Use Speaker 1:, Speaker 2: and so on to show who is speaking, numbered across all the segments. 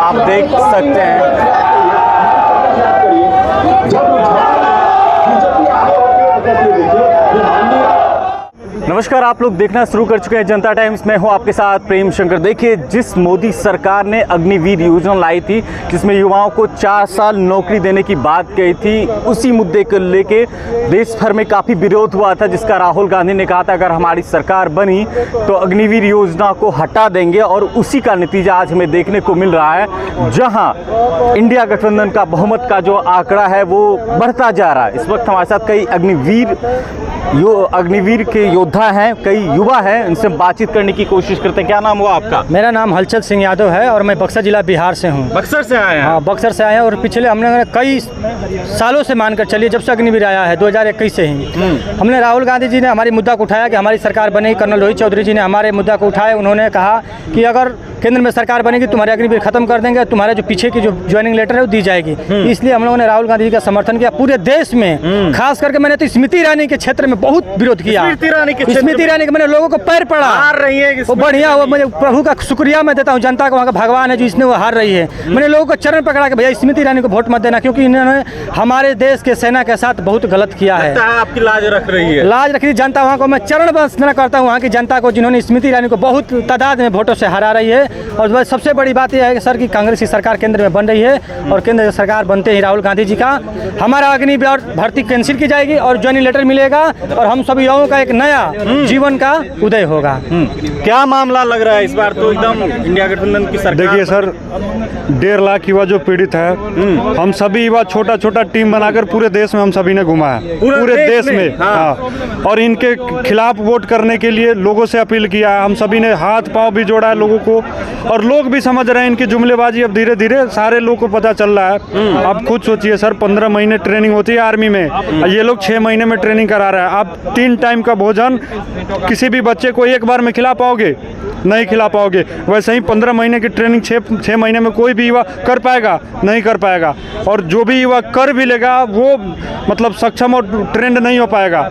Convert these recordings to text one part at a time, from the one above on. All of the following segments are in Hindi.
Speaker 1: आप देख सकते हैं नमस्कार, आप लोग देखना शुरू कर चुके हैं जनता टाइम्स। मैं हूं आपके साथ प्रेम शंकर। देखिए, जिस मोदी सरकार ने अग्निवीर योजना लाई थी जिसमें युवाओं को 4 साल नौकरी देने की बात कही थी, उसी मुद्दे को लेके देश भर में काफ़ी विरोध हुआ था, जिसका राहुल गांधी ने कहा था अगर हमारी सरकार बनी तो अग्निवीर योजना को हटा देंगे। और उसी का नतीजा आज हमें देखने को मिल रहा है, जहाँ इंडिया गठबंधन का बहुमत का जो आंकड़ा है वो बढ़ता जा रहा है। इस वक्त हमारे साथ कई अग्निवीर के योद्धा हैं, कई युवा हैं, इनसे बातचीत करने की कोशिश करते हैं। क्या नाम हुआ आपका?
Speaker 2: मेरा नाम हलचल सिंह यादव है और मैं बक्सर जिला बिहार से हूँ।
Speaker 1: बक्सर से आए हैं?
Speaker 2: हाँ, बक्सर से आए हैं और पिछले हमने कई सालों से मानकर चलिए, जब से अग्निवीर आया है 2021 से ही हमने राहुल गांधी जी ने हमारी मुद्दा को उठाया कि हमारी सरकार बनेगी। कर्नल रोहित चौधरी जी ने हमारे मुद्दा को उठाया। उन्होंने कहा कि अगर केंद्र में सरकार बनेगी तुम्हारे अग्निवीर खत्म कर देंगे, तुम्हारे जो पीछे की जो ज्वाइनिंग लेटर है वो दी जाएगी। इसलिए हम लोगों ने राहुल गांधी जी का समर्थन किया पूरे देश में। खास करके मैंने तो स्मृति ईरानी के क्षेत्र में बहुत विरोध किया। स्मृति ईरानी के मैंने लोगों को पैर पड़ा,
Speaker 1: हार रही है
Speaker 2: वो बढ़िया, वो मुझे प्रभु का शुक्रिया मैं देता हूँ, जनता को वहाँ का भगवान है जो इसने वो हार रही है। मैंने लोगों को चरण पकड़ा कि भैया स्मृति ईरानी को वोट मत देना, क्योंकि इन्होंने हमारे देश के सेना के साथ बहुत गलत किया है।
Speaker 1: आपकी लाज रख रही है?
Speaker 2: लाज रख रही जनता। वहाँ को मैं चरण वंदना करता हूँ वहाँ की जनता को, जिन्होंने स्मृति ईरानी को बहुत तादाद में वोटों से हरा रही है। और सबसे बड़ी बात यह है कि सर की कांग्रेस की सरकार केंद्र में बन रही है और केंद्र सरकार बनते ही राहुल गांधी जी का हमारा अग्निवीर भर्ती कैंसिल की जाएगी और ज्वाइनिंग लेटर मिलेगा और हम सभी युवाओं का एक नया जीवन का उदय होगा।
Speaker 1: क्या मामला लग रहा है इस बार? तो एकदम इंडिया गठबंधन की सरकार।
Speaker 3: देखिए सर, 1.5 लाख युवा जो पीड़ित है, हम सभी युवा छोटा छोटा टीम बनाकर पूरे देश में हम सभी ने घुमा है, पूरे देश में। हाँ। और इनके खिलाफ वोट करने के लिए लोगों से अपील किया है। हम सभी ने हाथ पांव भी जोड़ा है लोगों को, और लोग भी समझ रहे हैं इनकी जुमलेबाजी। अब धीरे धीरे सारे लोग को पता चल रहा है। आप खुद सोचिए सर, 15 महीने ट्रेनिंग होती है आर्मी में, ये लोग 6 महीने में ट्रेनिंग करा रहे हैं। आप 3 टाइम का भोजन किसी भी बच्चे को एक बार में खिला पाओगे? नहीं खिला पाओगे। वैसे ही 15 महीने की ट्रेनिंग 6 महीने में कोई भी युवा कर पाएगा? नहीं कर पाएगा। और जो भी युवा कर भी लेगा वो मतलब सक्षम और ट्रेंड नहीं हो पाएगा।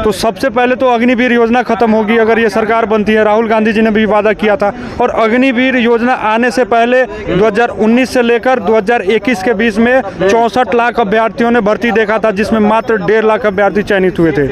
Speaker 3: तो सबसे पहले तो अग्निवीर योजना खत्म होगी अगर ये सरकार बनती है। राहुल गांधी जी ने भी वादा किया था। और अग्निवीर योजना आने से पहले 2019 से लेकर 2021 के बीच में 64 लाख अभ्यर्थियों ने भर्ती देखा था, जिसमें मात्र 1.5 लाख अभ्यर्थी चयनित हुए थे।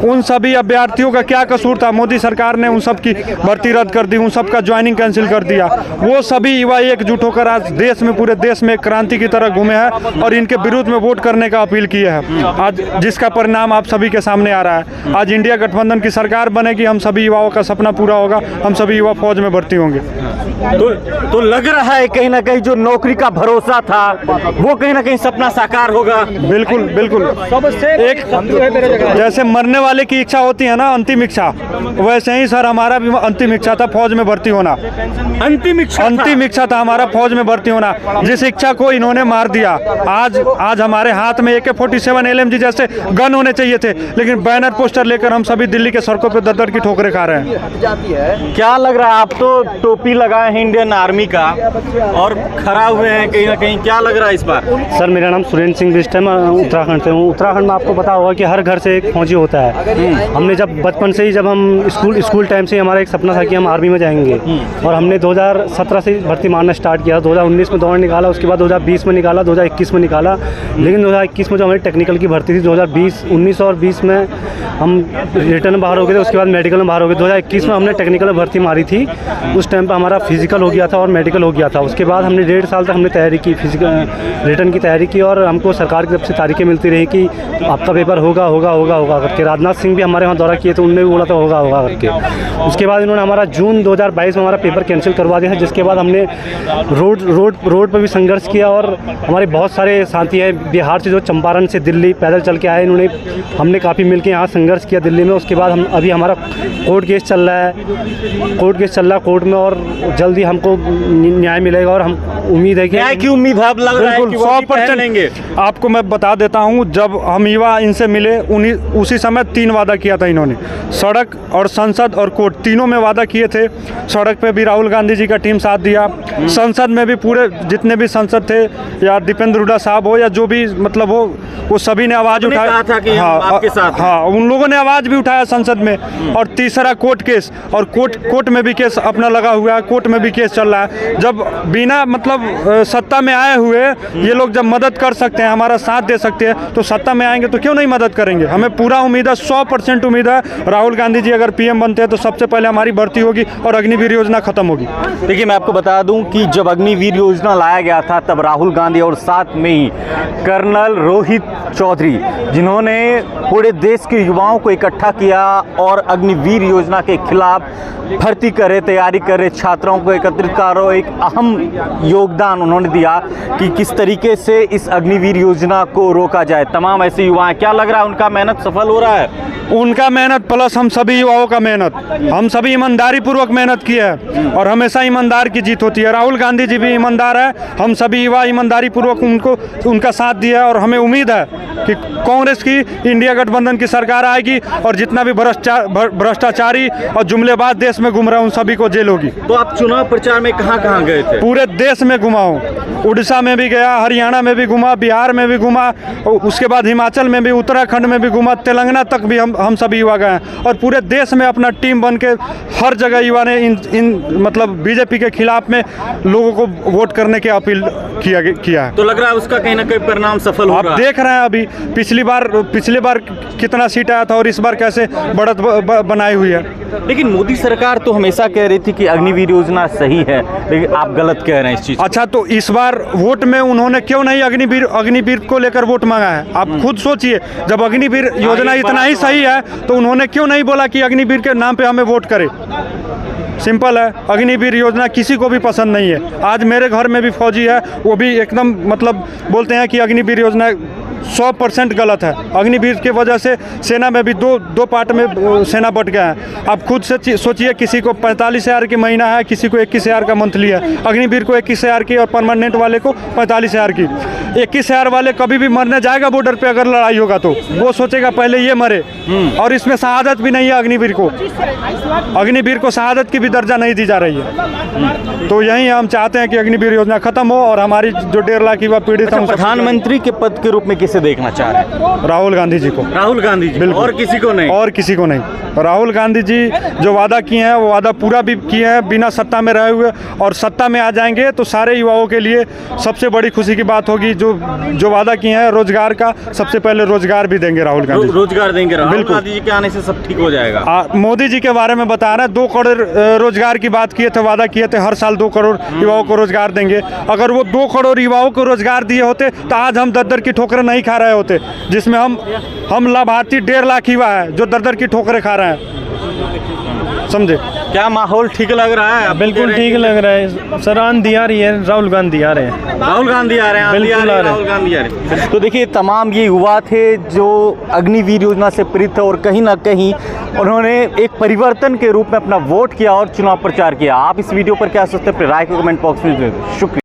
Speaker 3: उन सभी अभ्यर्थियों का क्या कसूर था? मोदी सरकार ने उन सब की भर्ती रद्द कर दी, उन सबका ज्वाइनिंग कैंसिल कर दिया। वो सभी युवा एकजुट होकर आज देश में, पूरे देश में क्रांति की तरह घूमे हैं और इनके विरुद्ध में वोट करने का अपील किए हैं, आज जिसका परिणाम आप सभी के सामने आ रहा है। आज इंडिया गठबंधन की सरकार बनेगी, हम सभी युवाओं का सपना पूरा होगा, हम सभी युवा फौज में भर्ती होंगे।
Speaker 1: तो लग रहा है कहीं ना कहीं जो नौकरी का भरोसा था वो कहीं ना कहीं सपना साकार होगा।
Speaker 3: बिल्कुल बिल्कुल। एक जैसे मरने वाले की इच्छा होती है ना, अंतिम इच्छा, वैसे ही सर हमारा भी अंतिम इच्छा था फौज में भर्ती होना। अंतिम इच्छा था हमारा फौज में भर्ती होना, जिस इच्छा को इन्होंने मार दिया। आज हमारे हाथ में AK-47 LMG जैसे गन होने चाहिए थे, लेकिन बैनर पोस्टर लेकर हम सभी दिल्ली के सड़कों पे दर-दर की ठोकरें खा रहे हैं।
Speaker 1: क्या लग रहा है? आप तो टोपी लगाए हैं इंडियन आर्मी का और खड़ा हुए हैं कहीं ना कहीं, क्या लग रहा है इस बार?
Speaker 4: सर मेरा नाम सुरेंद्र सिंह बिष्ट है, मैं उत्तराखंड से हूँ। उत्तराखंड में आपको पता होगा कि हर घर से एक फौजी होता है। हमने जब बचपन से ही, जब हम स्कूल टाइम से हमारा एक सपना था कि हम आर्मी में जाएंगे, और हमने 2017 से भर्ती मारना स्टार्ट किया। 2019 में दौड़ निकाला, उसके बाद 2020 में निकाला, 2021 में निकाला। लेकिन 2021 में जो हमारी टेक्निकल की भर्ती थी, 2019 और 20 में हम रिटर्न में बाहर हो गए थे, उसके बाद मेडिकल में बाहर हो गए। 2021 में हमने टेक्निकल में भर्ती मारी थी। उस टाइम पर हमारा फिजिकल हो गया था और मेडिकल हो गया था। उसके बाद हमने 1.5 साल तक हमने तैयारी की, फिजिकल रिटर्न की तैयारी की, और हमको सरकार की तरफ से तारीखें मिलती रही कि आपका पेपर होगा करके। राजनाथ सिंह भी हमारे वहाँ दौरा किए थे, उनने भी बोला था होगा करके। उसके बाद इन्होंने हमारा जून 2022 में हमारा पेपर कैंसिल करवा दिया था, जिसके बाद हमने रोड पर भी संघर्ष किया। और हमारे बहुत सारे साथी हैं बिहार से जो चंपारण से दिल्ली पैदल चल के आए, हमने काफ़ी मिलकर यहाँ संघर्ष किया दिल्ली में। उसके बाद हम अभी हमारा कोर्ट केस चल रहा है कोर्ट में, और जल्दी हमको न्याय मिलेगा। और हम उम्मीद है कि
Speaker 1: न्याय की उम्मीद है, लग रहा है कि
Speaker 3: 100% लेंगे। आपको मैं बता देता हूँ, जब हम युवा इनसे मिले उसी समय 3 वादा किया था इन्होंने, सड़क और संसद और कोर्ट, तीनों में वादा किए थे। सड़क पे भी राहुल गांधी जी का टीम साथ दिया, संसद में भी पूरे जितने भी सांसद थे, या दीपेंद्र हुड्डा साहब हो या जो भी मतलब हो, वो सभी ने आवाज़ उठाई।
Speaker 1: आपके साथ।
Speaker 3: हाँ, उन लोगों ने आवाज़ भी उठाया संसद में। और तीसरा कोर्ट केस, और कोर्ट में भी केस अपना लगा हुआ है, कोर्ट में भी केस चल रहा है। जब बिना मतलब सत्ता में आए हुए ये लोग जब मदद कर सकते हैं, हमारा साथ दे सकते हैं, तो सत्ता में आएंगे तो क्यों नहीं मदद करेंगे। हमें पूरा उम्मीद है, 100% उम्मीद है, राहुल गांधी जी अगर पीएम बनते हैं तो सबसे पहले हमारी भर्ती होगी और अग्निवीर योजना खत्म होगी।
Speaker 1: देखिए, मैं आपको बता दूं कि जब अग्निवीर योजना लाया गया था तब राहुल गांधी और साथ में ही कर्नल रोहित चौधरी, जिन्होंने पूरे देश के युवाओं को इकट्ठा किया और अग्निवीर योजना के खिलाफ भर्ती करे, तैयारी करे, छात्रों को एकत्रित करो, एक अहम योगदान उन्होंने दिया कि किस तरीके से इस अग्निवीर योजना को रोका जाए। तमाम ऐसे युवा हैं, क्या लग रहा है उनका मेहनत सफल हो रहा है?
Speaker 3: उनका मेहनत प्लस हम सभी युवाओं का मेहनत, हम सभी ईमानदारी पूर्वक मेहनत की है और हमेशा ईमानदार की जीत होती है। राहुल गांधी जी भी ईमानदार है, हम सभी युवा ईमानदारी पूर्वक उनका साथ दिया है और हमें उम्मीद है कि कांग्रेस की इंडिया गठबंधन की सरकार आएगी और जितना भी भ्रष्टाचारी और जुमलेबाज देश में घूम रहे हैं उन सभी को जेल होगी।
Speaker 1: तो आप चुनाव प्रचार में कहाँ कहाँ गए थे?
Speaker 3: पूरे देश में घुमा हूँ, उड़ीसा में भी गया, हरियाणा में भी घुमा, बिहार में भी घुमा, उसके बाद हिमाचल में भी, उत्तराखंड में भी घुमा, तेलंगाना तक भी हम सभी युवा गए हैं और पूरे देश में अपना टीम बन के हर जगह युवा ने इन मतलब बीजेपी के खिलाफ में लोगों को वोट करने की अपील किया है।
Speaker 1: तो लग रहा है उसका कहीं ना कहीं परिणाम सफल हो रहा है।
Speaker 3: आप देख रहे हैं अभी पिछली बार कितना सीट आया था और इस बार कैसे बढ़त बनाई हुई है।
Speaker 1: लेकिन मोदी सरकार तो हमेशा कह रही थी कि अग्निवीर योजना सही है, लेकिन आप गलत कह रहे हैं इस चीज।
Speaker 3: अच्छा, तो इस बार वोट में उन्होंने क्यों नहीं अग्निवीर को लेकर वोट मांगा है? आप खुद सोचिए, जब अग्निवीर योजना इतना ही सही है तो उन्होंने क्यों नहीं बोला कि अग्निवीर के नाम पे हमें वोट करें? सिंपल है, अग्निवीर योजना किसी को भी पसंद नहीं है। आज मेरे घर में भी फौजी है, वो भी एकदम मतलब बोलते हैं कि अग्निवीर योजना 100% गलत है। अग्निवीर की वजह से सेना में भी दो पार्ट में सेना बट गया है। आप खुद से सोचिए, किसी को 45,000 की महीना है, किसी को 21,000 का मंथली है। अग्निवीर को 21,000 की और परमानेंट वाले को 45,000 की। 21,000 वाले कभी भी मरने जाएगा बॉर्डर पे, अगर लड़ाई होगा तो वो सोचेगा पहले ये मरे। और इसमें शहादत भी नहीं है अग्निवीर को शहादत की भी दर्जा नहीं दी जा रही है। तो यही हम चाहते हैं कि अग्निवीर योजना खत्म हो और हमारी जो 1.5 लाख युवा पीड़ित हैं,
Speaker 1: प्रधानमंत्री के पद के रूप में किसे देखना चाह रहे हैं?
Speaker 3: राहुल गांधी जी को।
Speaker 1: राहुल गांधी जी,
Speaker 3: बिल्कुल।
Speaker 1: और किसी को नहीं?
Speaker 3: और किसी को नहीं। राहुल गांधी जी जो वादा किए हैं वो वादा पूरा भी किए हैं बिना सत्ता में रहे हुए, और सत्ता में आ जाएंगे तो सारे युवाओं के लिए सबसे बड़ी खुशी की बात होगी। जो वादा किए हैं रोजगार का, सबसे पहले रोजगार भी देंगे राहुल गांधी।
Speaker 1: रोजगार देंगे राहुल
Speaker 3: बिल्कुल।
Speaker 1: गांधी जी के आने से सब ठीक हो जाएगा।
Speaker 3: मोदी जी के बारे में बता रहे हैं, 2 करोड़ रोजगार की बात किए थे, वादा किए थे हर साल 2 करोड़ युवाओं को रोजगार देंगे। अगर वो 2 करोड़ युवाओं को रोजगार दिए होते तो आज हम दर की ठोकरें नहीं खा रहे होते, जिसमें हम लाभार्थी 1.5 लाख युवा है जो दर की ठोकरें खा रहे हैं। समझे?
Speaker 1: क्या माहौल ठीक लग रहा है?
Speaker 2: बिल्कुल ठीक लग रहा है सर। आंधी आ रही है, राहुल गांधी आ रहे हैं।
Speaker 1: राहुल गांधी आ रहे हैं,
Speaker 2: बिल्कुल आ रहे हैं।
Speaker 1: राहुल गांधी आ रहे हैं। तो देखिए, तमाम ये युवा थे जो अग्निवीर योजना से प्रेरित थे और कहीं ना कहीं उन्होंने एक परिवर्तन के रूप में अपना वोट किया और चुनाव प्रचार किया। आप इस वीडियो पर क्या सोचते हैं? अपनी राय को कमेंट बॉक्स में दे। शुक्रिया।